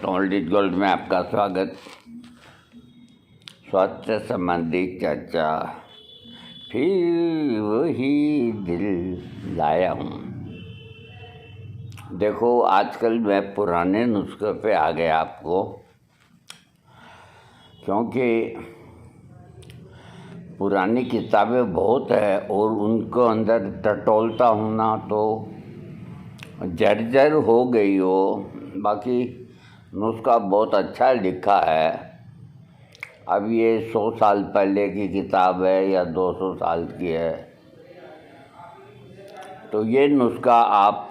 Knowledge gold में आपका स्वागत। स्वास्थ्य संबंधी चर्चा, फिर वही दिल लाया हूँ। देखो, आजकल मैं पुराने नुस्खे पे आ गया आपको, क्योंकि पुरानी किताबें बहुत है और उनको अंदर टटोलता हूँ ना तो जर्जर हो गई हो। बाकी नुस्खा बहुत अच्छा लिखा है। अब ये 100 साल पहले की किताब है या 200 साल की है, तो ये नुस्खा आप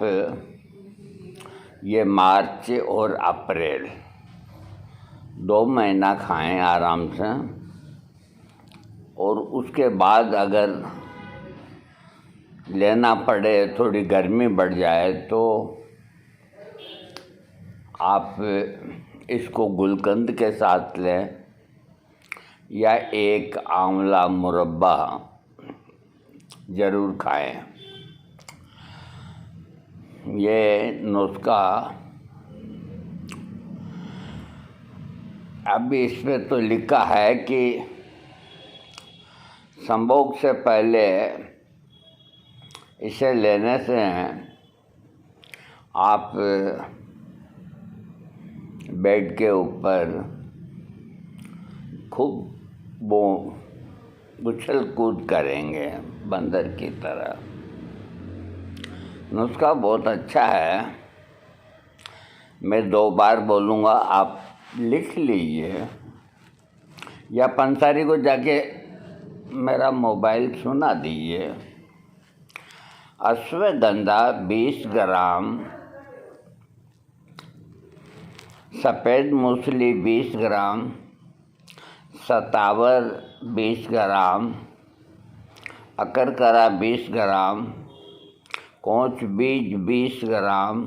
ये मार्च और अप्रैल 2 महीना खाएं आराम से, और उसके बाद अगर लेना पड़े, थोड़ी गर्मी बढ़ जाए, तो आप इसको गुलकंद के साथ लें या एक आंवला मुरब्बा ज़रूर खाएं। ये नुस्खा अभी इसमें तो लिखा है कि संभोग से पहले इसे लेने से आप बेड के ऊपर खूब उछल कूद करेंगे बंदर की तरह। नुस्खा बहुत अच्छा है। मैं 2 बार बोलूँगा, आप लिख लीजिए या पंसारी को जाके मेरा मोबाइल सुना दीजिए। अश्वगंधा 20 ग्राम, सफ़ेद मूसली 20 ग्राम, सतावर 20 ग्राम, अकरकरा 20 ग्राम, कोंच बीज 20 ग्राम,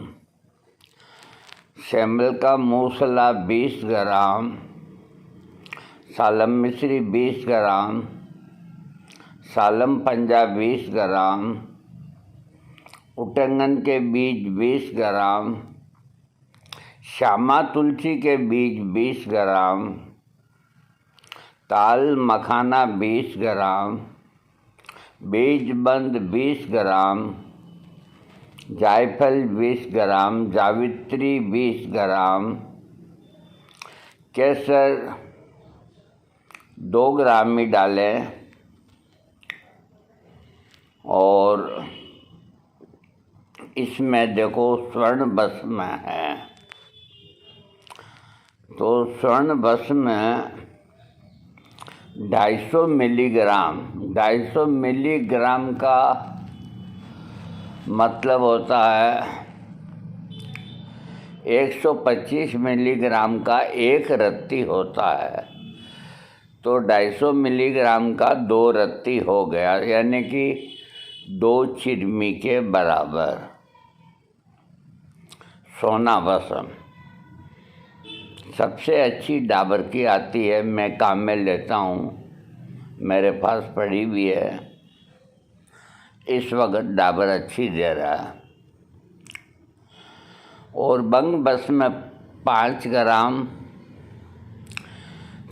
सेमल का मूसला 20 ग्राम, सालम मिश्री 20 ग्राम, सालम पंजा 20 ग्राम, उटंगन के बीज 20 ग्राम, श्यामा तुलसी के बीज 20 ग्राम, ताल मखाना 20 ग्राम, बीजबंद 20 ग्राम, जायफल 20 ग्राम, जावित्री 20 ग्राम, केसर 2 ग्राम ही डालें, और इसमें देखो स्वर्ण भस्म है, तो स्वर्ण भस्म में 250 मिलीग्राम, 250 मिलीग्राम का मतलब होता है 125 मिलीग्राम का 1 रत्ती होता है। तो 250 मिलीग्राम का 2 रत्ती हो गया, यानी कि 2 चिरमी के बराबर सोना भस्म। सबसे अच्छी डाबर की आती है, मैं काम में लेता हूँ, मेरे पास पड़ी भी है। इस वक्त डाबर अच्छी दे रहा है। और बंग भस्म 5 ग्राम,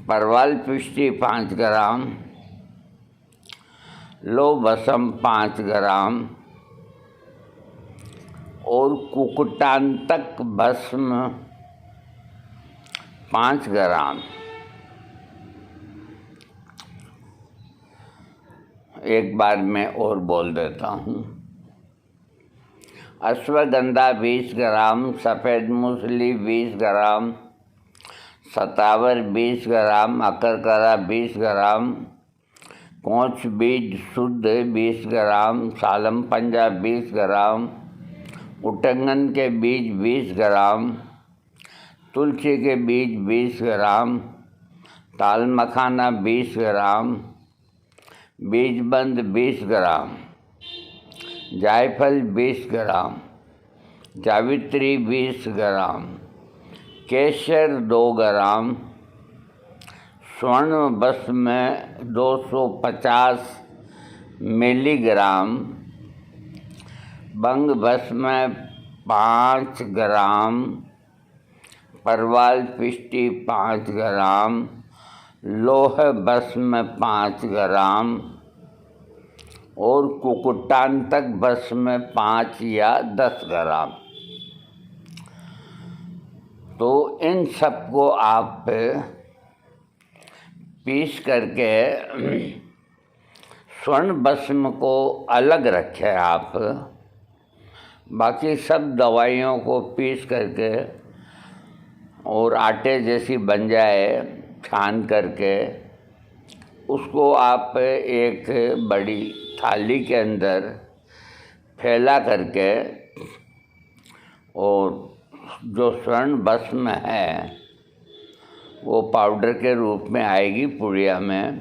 परवाल पुष्टि 5 ग्राम, लो भस्म 5 ग्राम, और कुकुटांतक भस्म 5 ग्राम। एक बार मैं और बोल देता हूँ। अश्वगंधा 20 ग्राम, सफ़ेद मूसली 20 ग्राम, सतावर 20 ग्राम, अकरकरा 20 ग्राम, कोंच बीज शुद्ध 20 ग्राम, सालम पंजा 20 ग्राम, उटंगन के बीज 20 ग्राम, तुलसी के बीज 20 ग्राम, ताल मखाना 20 ग्राम, बीजबंद 20 ग्राम, जायफल 20 ग्राम, जावित्री 20 ग्राम, केसर 2 ग्राम, स्वर्ण भस्म 250 मिलीग्राम, बंग भस्म 5 ग्राम, परवाल पिष्टी 5 ग्राम, लोह भस्म 5 ग्राम और कुकुटांतक भस्म 5 या 10 ग्राम। तो इन सबको आप पीस करके स्वर्ण भस्म को अलग रखें आप, बाकी सब दवाइयों को पीस करके और आटे जैसी बन जाए छान करके उसको आप एक बड़ी थाली के अंदर फैला करके और जो स्वर्ण भस्म है वो पाउडर के रूप में आएगी पुड़िया में,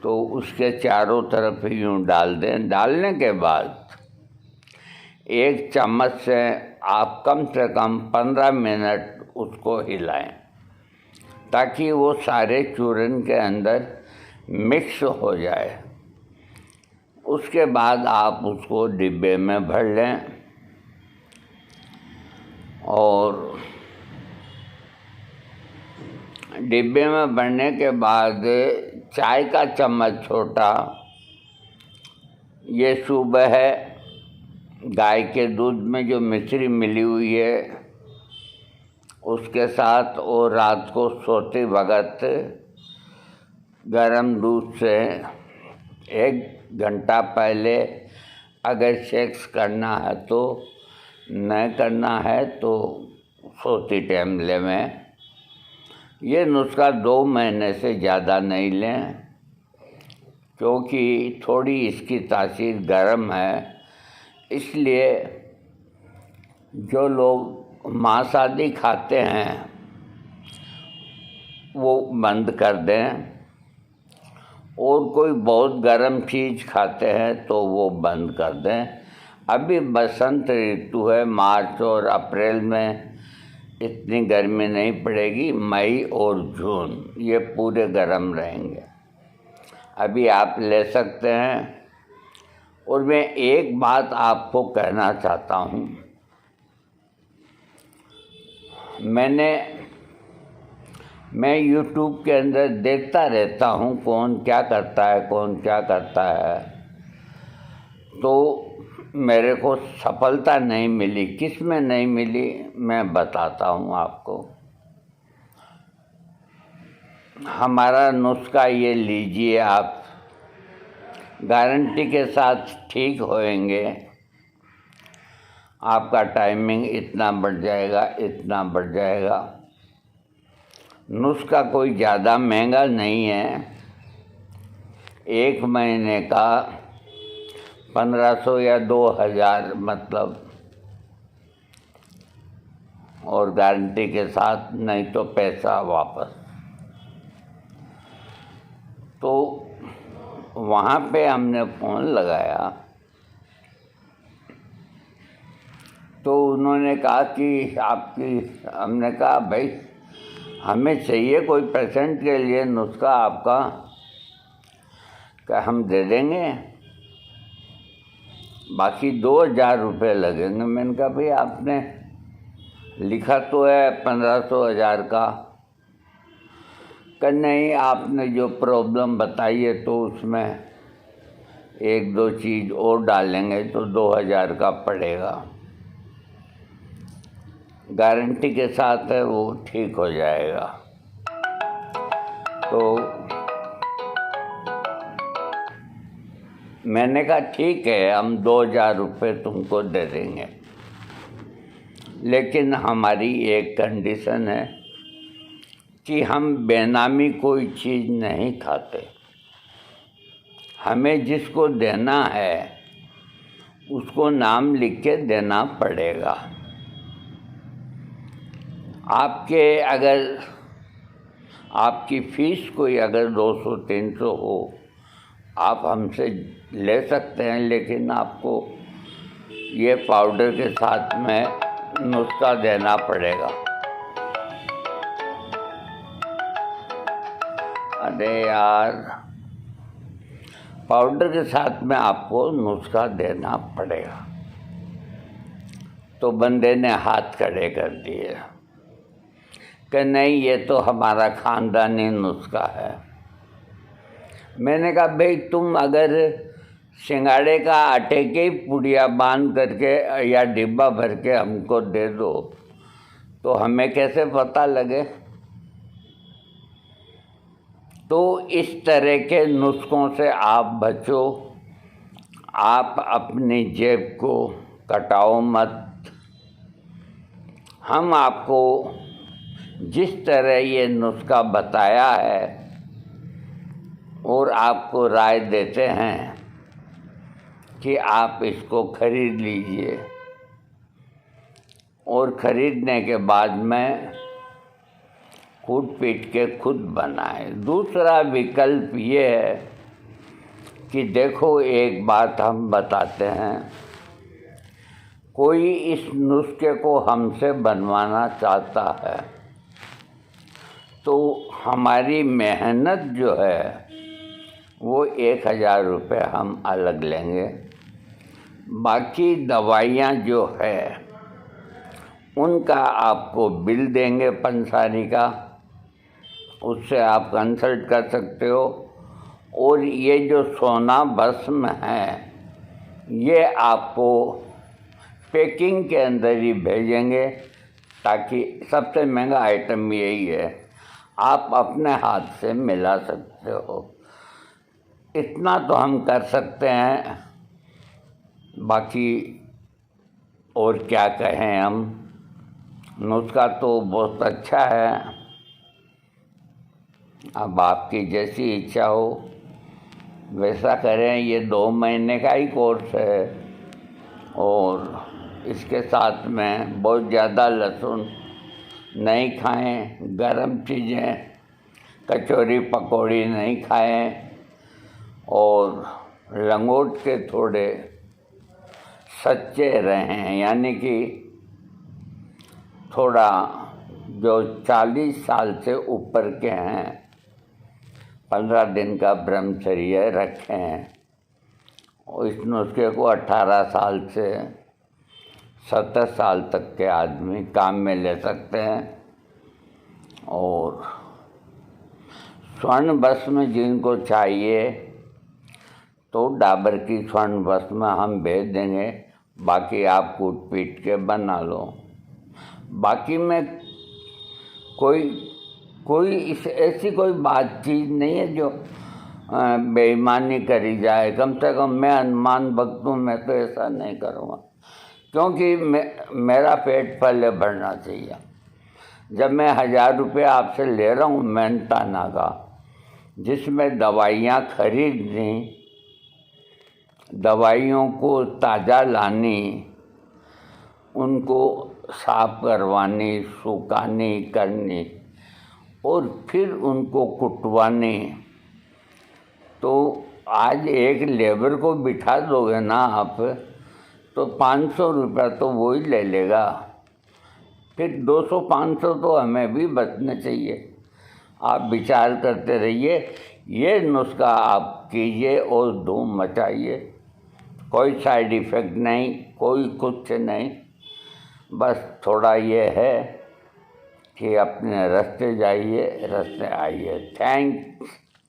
तो उसके चारों तरफ यूँ डाल दें। डालने के बाद 1 चम्मच से आप कम से कम 15 मिनट उसको हिलाएं ताकि वो सारे चूरन के अंदर मिक्स हो जाए। उसके बाद आप उसको डिब्बे में भर लें और डिब्बे में भरने के बाद चाय का चम्मच छोटा ये सुबह गाय के दूध में जो मिश्री मिली हुई है उसके साथ और रात को सोते वक्त गरम दूध से 1 घंटा पहले अगर सेक्स करना है तो, न करना है तो सोते टाइम लें। ये नुस्खा 2 महीने से ज़्यादा नहीं लें क्योंकि थोड़ी इसकी तासीर गर्म है, इसलिए जो लोग मांस आदि खाते हैं वो बंद कर दें और कोई बहुत गर्म चीज़ खाते हैं तो वो बंद कर दें। अभी बसंत ऋतु है, मार्च और अप्रैल में इतनी गर्मी नहीं पड़ेगी, मई और जून ये पूरे गर्म रहेंगे, अभी आप ले सकते हैं। और मैं एक बात आपको कहना चाहता हूँ, मैं YouTube के अंदर देखता रहता हूँ कौन क्या करता है, कौन क्या करता है, तो मेरे को सफलता नहीं मिली। किस में नहीं मिली मैं बताता हूँ आपको। हमारा नुस्खा ये लीजिए आप, गारंटी के साथ ठीक होएंगे। आपका टाइमिंग इतना बढ़ जाएगा, इतना बढ़ जाएगा। नुस्खा कोई ज़्यादा महंगा नहीं है, 1 महीने का 1500 या 2000 मतलब, और गारंटी के साथ, नहीं तो पैसा वापस। तो वहाँ पे हमने फ़ोन लगाया तो उन्होंने कहा कि हमने कहा भाई हमें चाहिए कोई पेशेंट के लिए नुस्खा आपका, क्या हम दे देंगे, बाकी 2000 रुपये लगेंगे। मैंने कहा भाई आपने लिखा तो है 1500 1000 का, कि नहीं आपने जो प्रॉब्लम बताई है तो उसमें 1-2 चीज़ और डालेंगे तो 2000 का पड़ेगा, गारंटी के साथ है वो ठीक हो जाएगा। तो मैंने कहा ठीक है हम 2000 रुपये तुमको दे देंगे, लेकिन हमारी एक कंडीशन है कि हम बेनामी कोई चीज़ नहीं खाते, हमें जिसको देना है उसको नाम लिख के देना पड़ेगा। आपके अगर आपकी फ़ीस कोई अगर 200-300 हो आप हमसे ले सकते हैं, लेकिन आपको ये पाउडर के साथ में नुस्खा देना पड़ेगा। अरे यार, पाउडर के साथ में आपको नुस्खा देना पड़ेगा। तो बंदे ने हाथ खड़े कर दिए। कि नहीं ये तो हमारा ख़ानदानी नुस्खा है। मैंने कहा भाई तुम अगर सिंगाड़े का आटे के ही पुड़िया बांध करके या डिब्बा भर के हमको दे दो तो हमें कैसे पता लगे। तो इस तरह के नुस्खों से आप बचो, आप अपनी जेब को कटाओ मत। हम आपको जिस तरह ये नुस्खा बताया है और आपको राय देते हैं कि आप इसको खरीद लीजिए और ख़रीदने के बाद में कूट पीट के खुद बनाएं। दूसरा विकल्प ये है कि देखो एक बात हम बताते हैं, कोई इस नुस्खे को हमसे बनवाना चाहता है तो हमारी मेहनत जो है वो 1000 रुपये हम अलग लेंगे। बाकी दवाइयाँ जो है उनका आपको बिल देंगे पंसारी का, उससे आप कंसल्ट कर सकते हो। और ये जो सोना भस्म है ये आपको पैकिंग के अंदर ही भेजेंगे, ताकि सबसे महंगा आइटम यही है, आप अपने हाथ से मिला सकते हो। इतना तो हम कर सकते हैं, बाकी और क्या कहें हम। नुस्खा तो बहुत अच्छा है, अब आपकी जैसी इच्छा हो वैसा करें। ये 2 महीने का ही कोर्स है और इसके साथ में बहुत ज़्यादा लहसुन नहीं खाएं, गरम चीज़ें कचौरी पकौड़ी नहीं खाएं और लंगोट के थोड़े सच्चे रहें, यानी कि थोड़ा जो 40 साल से ऊपर के हैं 15 दिन का ब्रह्मचर्य रखें। और इस नुस्खे को 18 साल से 70 साल तक के आदमी काम में ले सकते हैं। और स्वर्ण भस्म जिनको चाहिए तो डाबर की स्वर्ण भस्म हम भेज देंगे, बाकी आप कूट पीट के बना लो। बाकी में कोई ऐसी कोई बातचीत नहीं है जो बेईमानी करी जाए। कम से कम मैं हनुमान भक्त हूँ, मैं तो ऐसा नहीं करूँगा, क्योंकि मेरा पेट पहले भरना चाहिए। जब मैं 1000 रुपये आपसे ले रहा हूँ मेहनताना का, जिसमें दवाइयाँ खरीदनी, दवाइयों को ताज़ा लानी, उनको साफ करवानी, सुखानी करनी और फिर उनको कुटवानी, तो आज एक लेबर को बिठा दोगे ना आप तो 500 रुपया तो वो ही ले लेगा, फिर 200-500 तो हमें भी बचने चाहिए। आप विचार करते रहिए, ये नुस्खा आप कीजिए और धूम मचाइए। कोई साइड इफ़ेक्ट नहीं, कोई कुछ नहीं, बस थोड़ा ये है कि अपने रास्ते जाइए, रास्ते आइए। थैंक्स।